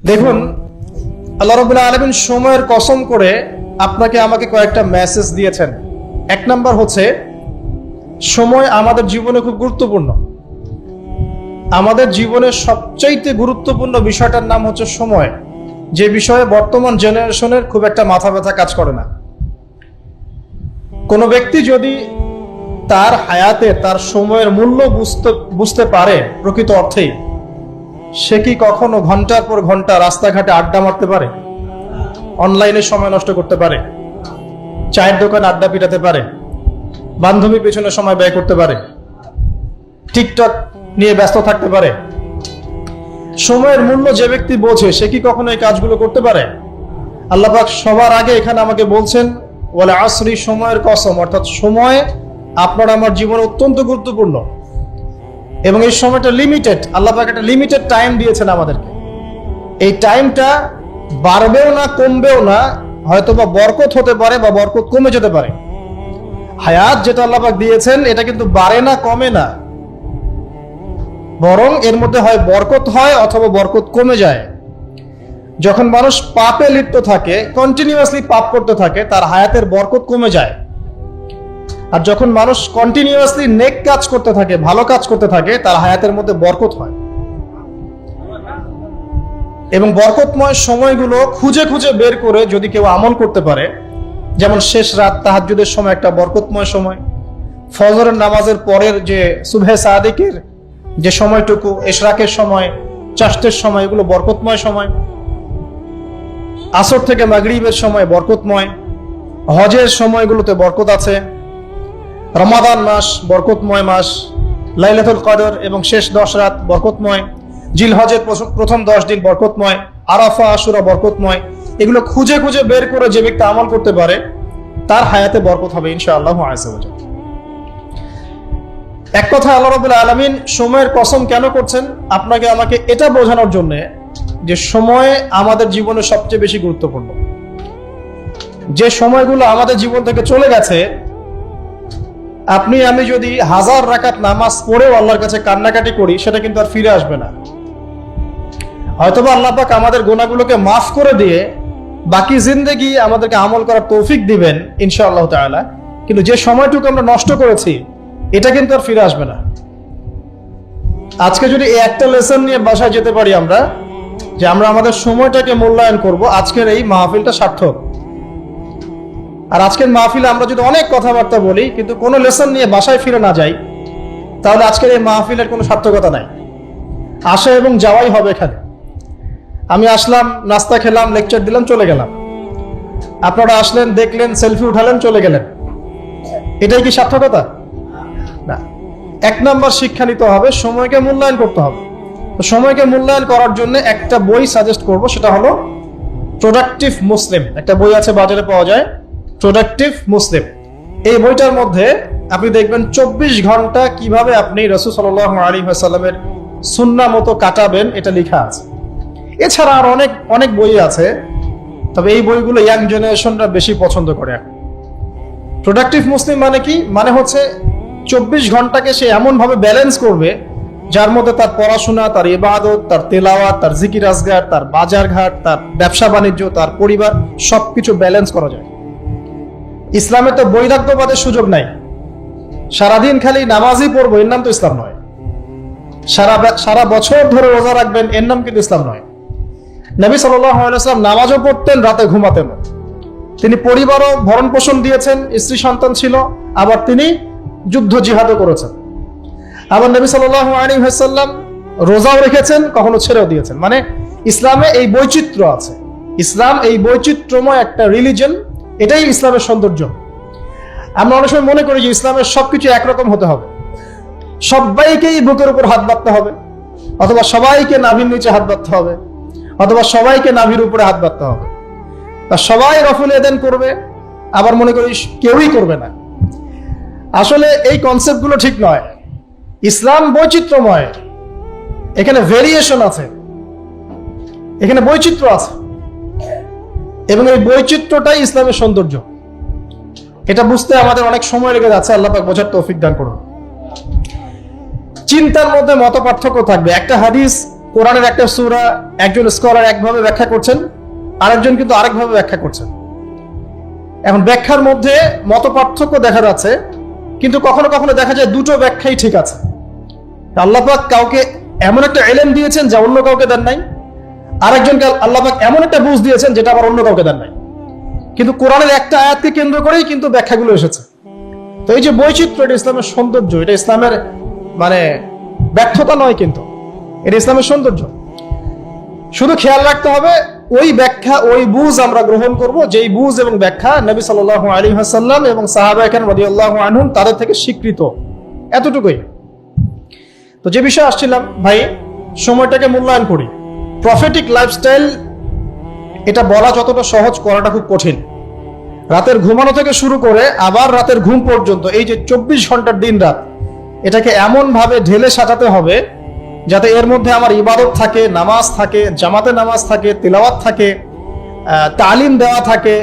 দেখুন, আল্লাহ রাব্বুল আলামিন সময়ের কসম করে আপনাকে আমাকে কয়েকটা মেসেজ দিয়েছেন। এক নাম্বার হচ্ছে, সময় আমাদের জীবনে খুব গুরুত্বপূর্ণ। আমাদের জীবনের সবচাইতে গুরুত্বপূর্ণ বিষয়টার নাম হচ্ছে সময়, যে বিষয়ে বর্তমান জেনারেশনের খুব একটা মাথা ব্যথা কাজ করে না। কোনো ব্যক্তি যদি তার হায়াতে তার সময়ের মূল্য বুঝতে পারে প্রকৃত অর্থেই, সে কি কখনো ঘন্টার পর ঘন্টা রাস্তাঘাটে আড্ডা মারতে পারে, অনলাইনে সময় নষ্ট করতে পারে, চায়ের দোকানে আড্ডা পিটাতে পারে, বান্ধবীর পেছনে সময় ব্যয় করতে পারে, টিকটক নিয়ে ব্যস্ত থাকতে পারে? সময়ের মূল্য যে ব্যক্তি বোঝে সে কি কখনো এই কাজগুলো করতে পারে? আল্লাহ পাক সবার আগে এখানে আমাকে বলছেন ওয়াল আসরি, সময়ের কসম, অর্থাৎ সময় আপনার আমার জীবনে অত্যন্ত গুরুত্বপূর্ণ এবং এই সময়টা লিমিটেড। আল্লাহ পাক একটা লিমিটেড টাইম দিয়েছেন আমাদেরকে। এই টাইমটা বাড়বেও না কমবেও না, হয়তো বা বরকত হতে পারে বা বরকত কমে যেতে পারে। হায়াত যেটা আল্লাহ পাক দিয়েছেন এটা কিন্তু বাড়ে না কমে না, বরং এর মধ্যে হয় বরকত হয় অথবা বরকত কমে যায়। যখন মানুষ পাপে লিপ্ত থাকে, কন্টিনিউয়াসলি পাপ করতে থাকে, তার হায়াতের বরকত কমে যায়। আর যখন মানুষ কন্টিনিউয়াসলি নেক কাজ করতে থাকে, ভালো কাজ করতে থাকে, তার হায়াতের মধ্যে বরকত হয়। এবং বরকতময় সময়গুলো খুঁজে খুঁজে বের করে যদি কেউ আমল করতে পারে, যেমন শেষ রাত তাহাজ্জুদের সময় একটা বরকতময় সময়, ফজরের নামাজের পরের যে সুবহে সাদিকের যে সময়টুকু, ইশরাকের সময়, চাষ্টের সময়, এগুলো বরকতময় সময়। আসর থেকে মাগরিবের সময় বরকতময়, হজের সময়গুলোতে বরকত আছে, রমাদান মাস বরকতময় মাস, লাইলাতুল কদর এবং শেষ 10 রাত বরকতময়, জিলহজের প্রথম 10 দিন বরকতময়, আরাফা আশুরা বরকতময়। এগুলো খুঁজে খুঁজে বের করে যে ব্যক্তি আমল করতে পারে তার হায়াতে বরকত হবে ইনশাআল্লাহু আযজা ওয়া জাল্লা। এক কথা, আল্লাহ রাব্বুল আলামিন সময়ের কসম কেন করছেন? আপনাকে আমাকে এটা বোঝানোর জন্য যে সময় আমাদের জীবনে সবচেয়ে বেশি গুরুত্বপূর্ণ। যে সময়গুলো আমাদের জীবন থেকে চলে গেছে, আপনি আমি যদি 1000 রাকাত নামাজ পড়েও আল্লাহর কাছে কান্নাকাটি করি, সেটা কিন্তু আর ফিরে আসবে না। হয়তোবা আল্লাহ পাক আমাদের গুনাহগুলোকে মাফ করে দিয়ে বাকি জিন্দেগি আমাদেরকে আমল করার তৌফিক দিবেন ইনশাআল্লাহ তাআলা, কিন্তু যে সময়টুকু আমরা নষ্ট করেছি এটা কিন্তু আর ফিরে আসবে না। আজকে যদি এই একটা লেসন নিয়ে বাসায় যেতে পারি আমরা, যে আমরা আমাদের সময়টাকে মূল্যায়ন করব, আজকের এই মাহফিলটা সার্থক। আর আজকের মাহফিলে আমরা যদি অনেক কথাবার্তা বলি কিন্তু কোনো লেসন নিয়ে বাসায় ফিরে না যাই, তাহলে আজকের এই মাহফিলের কোনো সার্থকতা নাই। আসা এবং যাওয়াই হবে এখানে। আমি আসলাম, নাস্তা খেলাম, লেকচার দিলাম, চলে গেলাম। আপনারা আসলেন, দেখলেন, সেলফি উঠালেন, চলে গেলেন। এটাই কি সার্থকতা? না। এক নম্বর শিক্ষা নিতে হবে, সময়কে মূল্যায়ন করতে হবে। তো সময়কে মূল্যায়ন করার জন্য একটা বই সাজেস্ট করব, সেটা হলো প্রোডাক্টিভ মুসলিম। একটা বই আছে, বাজারে পাওয়া যায়, প্রোডাক্টিভ মুসলিম। এই বইটার মধ্যে আপনি দেখবেন 24 ঘন্টা কিভাবে আপনি রাসূল সাল্লাল্লাহু আলাইহি ওয়াসাল্লামের সুন্নাহ মতো কাটাবেন, এটা লেখা আছে। এছাড়া আর অনেক অনেক বই আছে, তবে এই বইগুলো ইয়াং জেনারেশনরা বেশি পছন্দ করে এখন। প্রোডাক্টিভ মুসলিম মানে কি? মানে হচ্ছে 24 ঘন্টাকে সে এমন ভাবে ব্যালেন্স করবে যার মধ্যে তার পড়াশোনা, তার ইবাদত, তার তেলাওয়াত, তার জিকির আজগার, তার বাজার ঘাট, তার ব্যবসা বাণিজ্য, তার পরিবার, সবকিছু ব্যালেন্স করা যায়। ইসলামে তো বৈরাগ্যবাদের সুযোগ নাই। সারাদিন খালি নামাজই পড়বো, এর নাম তো ইসলাম নয়। সারা বছর ধরে রোজা রাখবেন, এর নাম কিন্তু ইসলাম নয়। নবী সাল্লাল্লাহু আলাইহি ওয়াসাল্লাম নামাজও পড়তেন, রাতে ঘুমাতেন। তিনি পরিবারও ভরণ পোষণ দিয়েছেন, স্ত্রী সন্তান ছিল, আবার তিনি যুদ্ধ জিহাদও করেছেন। আবার নবী সাল্লাল্লাহু আলাইহি ওয়াসাল্লাম রোজাও রেখেছেন, কখনো ছেড়েও দিয়েছেন। মানে ইসলামে এই বৈচিত্র্য আছে। ইসলাম এই বৈচিত্র্যময় একটা রিলিজন, এটাই ইসলামের সৌন্দর্য। আমরা অনেক সময় মনে করি যে ইসলামের সবকিছু একরকম হতে হবে, সবাইকেই বুকের উপর হাত বাঁধতে হবে, অথবা সবাইকে নাভির নিচে হাত বাঁধতে হবে, অথবা সবাইকে নাভির উপরে হাত বাঁধতে হবে, তা সবাই রফুল এদেন করবে, আবার মনে করি কেউই করবে না। আসলে এই কনসেপ্টগুলো ঠিক নয়। ইসলাম বৈচিত্র্যময়, এখানে ভেরিয়েশন আছে, এখানে বৈচিত্র্য আছে, এবং এই বৈচিত্র্যটাই ইসলামের সৌন্দর্য। এটা বুঝতে আমাদের অনেক সময় লেগে যাচ্ছে। আল্লাহ পাক বোঝার তৌফিক দান করুন। চিন্তার মধ্যে মত পার্থক্য থাকবে। একটা হাদিস কোরআনের একটা সূরা একজন স্কলার একভাবে ব্যাখ্যা করছেন, আরেকজন কিন্তু আরেকভাবে ব্যাখ্যা করছেন। এখন ব্যাখ্যার মধ্যে মতপার্থক্য দেখা যাচ্ছে, কিন্তু কখনো কখনো দেখা যায় দুটো ব্যাখ্যাই ঠিক আছে। আল্লাহ পাক কাউকে এমন একটা ইলম দিয়েছেন যা অন্য কাউকে দেন নাই, আরেকজনকে আল্লাহ পাক এমন একটা বুঝ দিয়েছেন যেটা আবার অন্য কাউকে দেন নাই। কিন্তু কোরআনের একটা আয়াতকে কেন্দ্র করেই কিন্তু ব্যাখ্যাগুলো এসেছে। তো এই যে বৈচিত্র্য, এটা ইসলামের সৌন্দর্য, এটা ইসলামের মানে ব্যর্থতা নয়, কিন্তু এটা ইসলামের সৌন্দর্য। শুধু খেয়াল রাখতে হবে ওই ব্যাখ্যা, ওই বুঝ আমরা গ্রহণ করব যেই বুঝ এবং ব্যাখ্যা নবী সাল্লাল্লাহু আলাইহি ওয়াসাল্লাম এবং সাহাবায়ে কেরাম রাদিয়াল্লাহু আনহুম তাদের থেকে স্বীকৃত, এতটুকুই। তো যে বিষয়ে আসছিলাম ভাই, সময়টাকে মূল্যায়ন করি। প্রফেটিক লাইফস্টাইল এটা বলা যতটা সহজ, করাটা খুব কঠিন। রাতের ঘুমানো থেকে শুরু করে আবার রাতের ঘুম পর্যন্ত এই যে 24 ঘন্টার দিন রাত, এটাকে এমন ভাবে ঢেলে সাজাতে হবে যাতে এর মধ্যে আমার ইবাদত থাকে, নামাজ থাকে, জামাতে নামাজ থাকে, তিলাওয়াত থাকে, তালিম দেওয়া থাকে,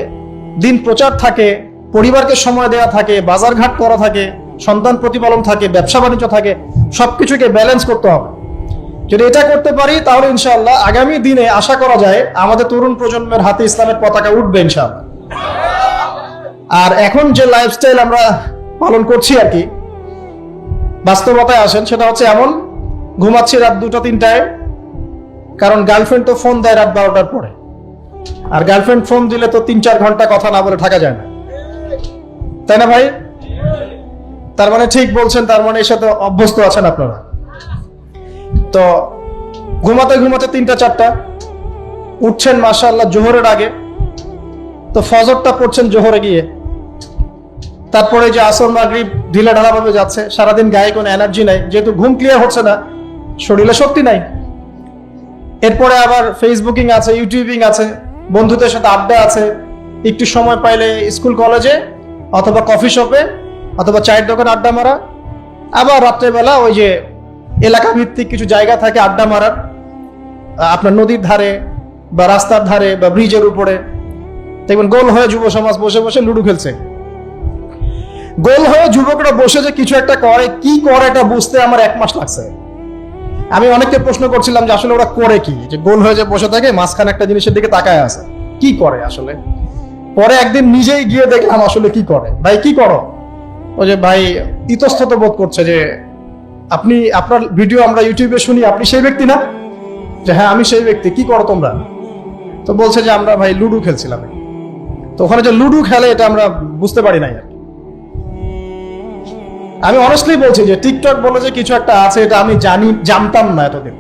দিন প্রচার থাকে, পরিবারকে সময় দেওয়া থাকে, বাজারঘাট করা থাকে, সন্তান প্রতিপালন থাকে, ব্যবসা বাণিজ্য থাকে, সবকিছুকে ব্যালেন্স করতে হবে। যদি এটা করতে পারি তাহলে ইনশাআল্লাহ আগামী দিনে আশা করা যায় আমাদের তরুণ প্রজন্মের হাতে ইসলামের পতাকা উঠবে ইনশাআল্লাহ। আর এখন যে লাইফস্টাইল আমরা পালন করছি আর কি, বাস্তবতায় আসেন, সেটা হচ্ছে এমন, ঘুমাচ্ছি রাত 2টা-3টায়, কারণ গার্লফ্রেন্ড তো ফোন দেয় রাত 12টার পরে, আর গার্লফ্রেন্ড ফোন দিলে তো 3-4 ঘন্টা কথা না বলে থাকা যায় না, তাই না ভাই? তার মানে ঠিক বলছেন, তার মানে এর সাথে অভ্যস্ত আছেন আপনারা। তো ঘুমাতে ঘুমাতে 3টা-4টা, উঠছেন মাশাআল্লাহ জোহরের আগে, তো ফজরটা পড়ছেন জোহরে গিয়ে, তারপরে যে আসর মাগরিব ঢিলা ঢালা ভাবে যাচ্ছে, সারাদিন গায়ে কোনো এনার্জি নাই, যেহেতু ঘুম ক্লিয়ার হচ্ছে না, শরীরে শক্তি নাই। এরপরে আবার ফেসবুকিং আছে, ইউটিউবিং আছে, বন্ধুদের সাথে আড্ডা আছে, একটু সময় পাইলে স্কুল কলেজে অথবা কফি শপে অথবা চায়ের দোকানে আড্ডা মারা, আবার রাত্রেবেলা ওই যে এলাকা ভিত্তিক কিছু জায়গা থাকে আড্ডা মারার, আপনার নদীর ধারে বা রাস্তার ধারে বা ব্রিজের উপরে দেখবেন গোল হয়ে যুব সমাজ বসে বসে লুডো খেলছে। গোল হয়ে যুবকরা বসে যে কিছু একটা করে, কি করে এটা বুঝতে আমার 1 মাস লাগছে। আমি অনেককে প্রশ্ন করছিলাম যে আসলে ওরা করে কি, যে গোল হয়ে যে বসে থাকে মাঝখানে একটা জিনিসের দিকে তাকায় আছে, কি করে আসলে। পরে একদিন নিজেই গিয়ে দেখলাম আসলে কি করে। ভাই কি করো? ও যে ভাই ইতস্তত বোধ করছে যে আপনি, আপনার ভিডিও আমরা ইউটিউবে শুনি, আপনি সেই ব্যক্তি না? যে হ্যাঁ আমি সেই ব্যক্তি। কি করো তোমরা? তো বলছে যে আমরা ভাই লুডো খেলছিলাম। তো ওখানে যে লুডো খেলে এটা আমরা বুঝতে পারি নাই আর। আমি অনেস্টলি বলছি যে টিকটক বলে যে কিছু একটা আছে, এটা আমি জানতাম না এতদিন।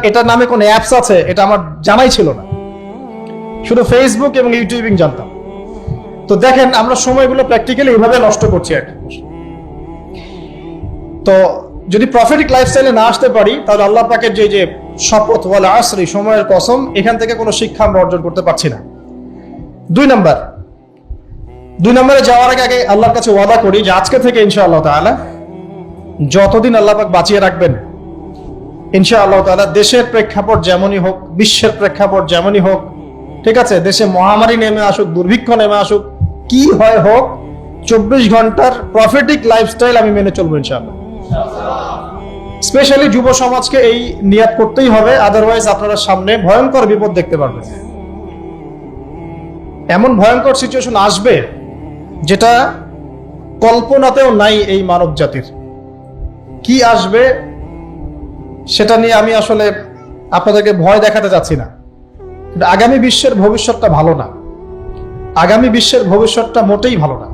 এটার নামে কোন অ্যাপস আছে এটা আমার জানাই ছিল না, শুধু ফেসবুক এবং ইউটিউবিং জানতাম। তো দেখেন আমরা সময়গুলো প্র্যাকটিক্যালি এইভাবে নষ্ট করছি আর কি। তো যদি প্রফেটিক লাইফস্টাইলে না আসতে পারি তাহলে আল্লাহ পাকের যে শপথ ওয়াল আসরি, সময়ের কসম, এখান থেকে কোনো শিক্ষা আমরা অর্জন করতে পারছি না। 2 নম্বরে যাওয়ার আগে আল্লাহর কাছে ওয়াদা করি যে আজকে থেকে ইনশাআল্লাহ তাআলা যতদিন আল্লাহ পাক বাঁচিয়ে রাখবেন, ইনশাআল্লাহ তাআলা দেশের প্রেক্ষাপট যেমনই হোক, বিশ্বের প্রেক্ষাপট যেমনই হোক, ঠিক আছে, দেশে মহামারী নেমে আসুক, দুর্ভিক্ষ নেমে আসুক, কি হয় হোক, 24 ঘন্টার প্রফেটিক লাইফস্টাইল আমি মেনে চলবো ইনশাআল্লাহ। স্পেশালি যুব সমাজকে এই নিয়াত করতেই হবে, আদারওয়াইজ আপনারা সামনে ভয়ঙ্কর বিপদ দেখতে পারবেন। এমন ভয়ঙ্কর সিচুয়েশন আসবে যেটা কল্পনাতেও নাই এই মানব জাতির। কি আসবে সেটা নিয়ে আমি আসলে আপনাদেরকে ভয় দেখাতে চাচ্ছি না, কিন্তু আগামী বিশ্বের ভবিষ্যৎটা ভালো না, আগামী বিশ্বের ভবিষ্যৎটা মোটেই ভালো না।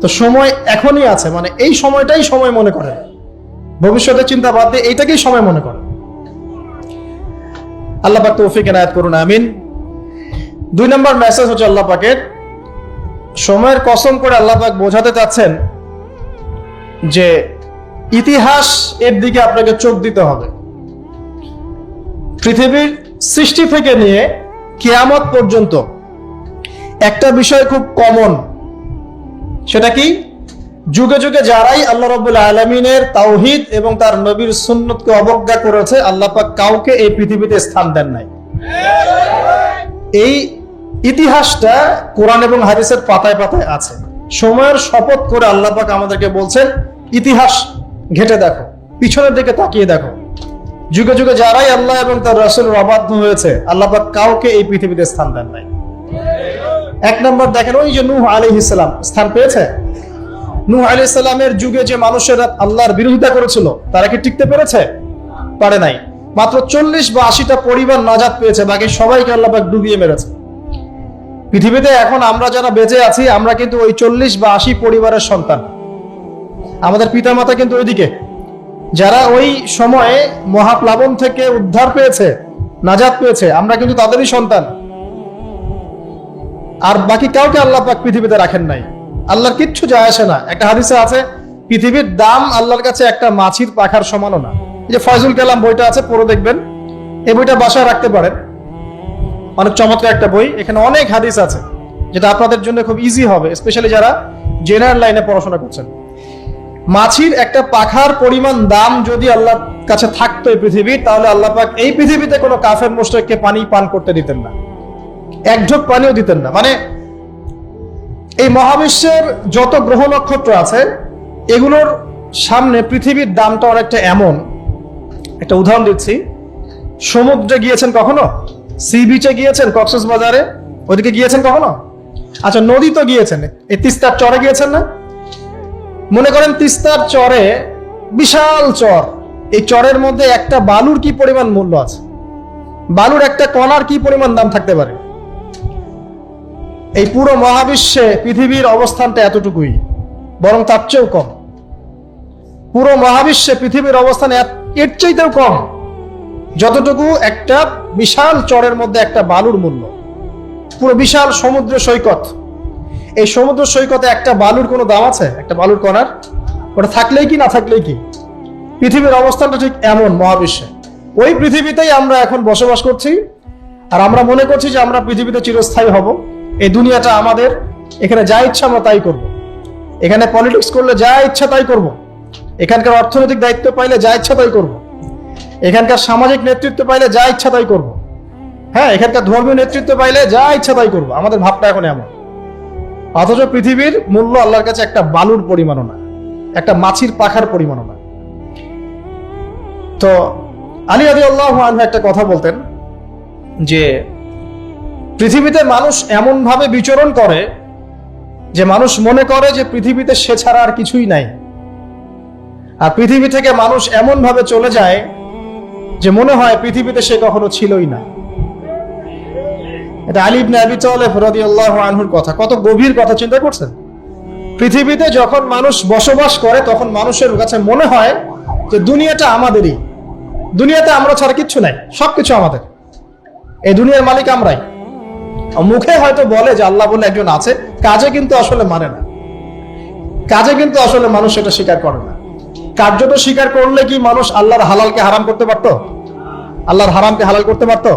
তো সময় এখনই আছে, মানে এই সময়টাই সময় মনে করেন, ভবিষ্যতের চিন্তা বাদ দিয়ে এইটাকেই সময় মনে করেন। আল্লাহ পাক তৌফিক এনায়েত করুন, আমিন। 2 নম্বর মেসেজ হচ্ছে আল্লাহ পাকের, সময়ের কসম করে আল্লাহ পাক বোঝাতে চাচ্ছেন যে ইতিহাস এর দিকে আপনাকে চোখ দিতে হবে। পৃথিবীর সৃষ্টি থেকে নিয়ে কিয়ামত পর্যন্ত একটা বিষয় খুব কমন, সেটা কি? যুগে যুগে যারাই আল্লাহ রাব্বুল আলামিনের তাওহীদ এবং তার নবীর সুন্নতকে অবজ্ঞা করেছে, আল্লাহ পাক কাউকে এই পৃথিবীতে স্থান দেন নাই। এই ইতিহাসটা কোরআন এবং হাদিসের পাতায় পাতায় আছে। সময়ের শপথ করে আল্লাহ পাক আমাদেরকে বলছেন, ইতিহাস ঘেটে দেখো, পিছনের দিকে তাকিয়ে দেখো, যুগে যুগে যারাই আল্লাহ এবং তার রাসূলের অবাধ্য হয়েছে, আল্লাহ পাক কাউকে এই পৃথিবীতে স্থান দেন নাই। এক নম্বর দেখেন, ওই যে নূহ আলাইহিস সালাম স্থান পেয়েছে? নূহ আলাইহিস সালামের যুগে যে মানুষেরা আল্লাহর বিরোধিতা করেছিল, তারা কি টিকতে পেরেছে? পারে নাই। মাত্র 40 বা 80টা পরিবার নাজাত পেয়েছে, বাকি সবাইকে আল্লাহ পাক ডুবিয়ে মেরেছে। পৃথিবীতে এখন আমরা যারা বেঁচে আছি, আমরা কিন্তু ওই 40 বা 80 পরিবারের সন্তান। আমাদের পিতামাতা কিন্তু ওইদিকে, যারা ওই সময়ে মহাপ্লাবন থেকে উদ্ধার পেয়েছে, নাজাত পেয়েছে, আমরা কিন্তু তাদেরই সন্তান। আর বাকি কাউকে আল্লাহ পাক পৃথিবীতে রাখেন নাই। আল্লাহর কিচ্ছু যায় আসে না। একটা হাদিসে আছে, পৃথিবীর দাম আল্লাহর কাছে একটা মাছির পাখার সমানও না। এই যে ফয়জুল কালাম বইটা আছে, পড়ে দেখবেন। এই বইটা বাসায় রাখতে পারেন, অনেক চমৎকার একটা বই। এখানে অনেক হাদিস আছে, যেটা আপনাদের জন্য খুব ইজি হবে, স্পেশালি যারা জেনারেল লাইনে পড়াশোনা করছেন। মাছির একটা পাখার পরিমাণ দাম যদি আল্লাহর কাছে থাকতো এই পৃথিবী, তাহলে আল্লাহ পাক এই পৃথিবীতে কোনো কাফের মুশরিককে পানি পান করতে দিতেন না, এক ঢোক পানিও দিতেন না। মানে এই মহাবিশ্বের যত গ্রহ নক্ষত্র আছে, এগুলোর সামনে পৃথিবীর দামটা অনেকটা এমন। একটা উদাহরণ দিচ্ছি, সমুদ্রে গিয়েছেন কখনো? সি বিচে গিয়েছেন? কক্সবাজারে ওদিকে গিয়েছেন কখনো? আচ্ছা, নদী তো গিয়েছেন, এই তিস্তার চরে গিয়েছেন না? মনে করেন তিস্তার চরে বিশাল চর, এই চরের মধ্যে একটা বালুর কি পরিমাণ মূল্য আছে? বালুর একটা কণার কি পরিমাণ দাম থাকতে পারে? এই পুরো মহাবিশ্বে পৃথিবীর অবস্থানটা এতটুকুই, বরং তার চেয়েও কম। পুরো মহাবিশ্বে পৃথিবীর অবস্থান এর চাইতেও কম, যতটুকু একটা বিশাল চরের মধ্যে একটা বালুর মূল্য। পুরো বিশাল সমুদ্র সৈকত, এই সমুদ্র সৈকতে একটা বালুর কোনো দাম আছে? একটা বালুর কণার? ওটা থাকলেই কি না থাকলেই কি? পৃথিবীর অবস্থানটা ঠিক এমন মহাবিশ্বে। ওই পৃথিবীতেই আমরা এখন বসবাস করছি, আর আমরা মনে করছি যে আমরা পৃথিবীতে চিরস্থায়ী হব। এই দুনিয়াটা আমাদের, এখানে যা ইচ্ছা আমরা তাই করব। এখানে পলিটিক্স করলে যা ইচ্ছা তাই করব। এখানকার অর্থনৈতিক দায়িত্ব পাইলে যা ইচ্ছা তাই করব। এখানকার সামাজিক নেতৃত্ব পাইলে যা ইচ্ছা তাই করব। হ্যাঁ, এখানকার ধর্মীয় নেতৃত্ব পাইলে যা ইচ্ছা তাই করব। আমাদের ভাবটা এখন এমন। অথচ পৃথিবীর মূল্য আল্লাহর কাছে একটা বালুর পরিমাণও না, একটা মাছির পাখার পরিমাণও না। তো আলী রাদিয়াল্লাহু আনহু একটা কথা বলতেন যে পৃথিবীতে মানুষ এমন ভাবে বিচরণ করে যে মানুষ মনে করে যে পৃথিবীতে সে ছাড়া আর কিছুই নাই, আর পৃথিবী থেকে মানুষ এমন ভাবে চলে যায় যে মনে হয় পৃথিবীতে সে কখনো ছিলই না। এটা আলী ইবনে আবি তালেব রাদিয়াল্লাহু আনহুর কথা। কত গভীর কথা, চিন্তা করছেন? পৃথিবীতে যখন মানুষ বসবাস করে, তখন মানুষের কাছে মনে হয় যে দুনিয়াটা আমাদেরই, দুনিয়াতে আমরা ছাড়া কিচ্ছু নাই, সবকিছু আমাদের, এই দুনিয়ার মালিক আমরাই। মুখে হয়তো বলে যে আল্লাহ বলে একজন আছে, কাজে কিন্তু আসলে মানে না। কাজে কিন্তু আসলে মানুষ সেটা স্বীকার করে না। কার্যত স্বীকার করলে কি মানুষ আল্লাহর হালালকে হারাম করতে পারতো? আল্লাহর হারামকে হালাল করতে পারতো?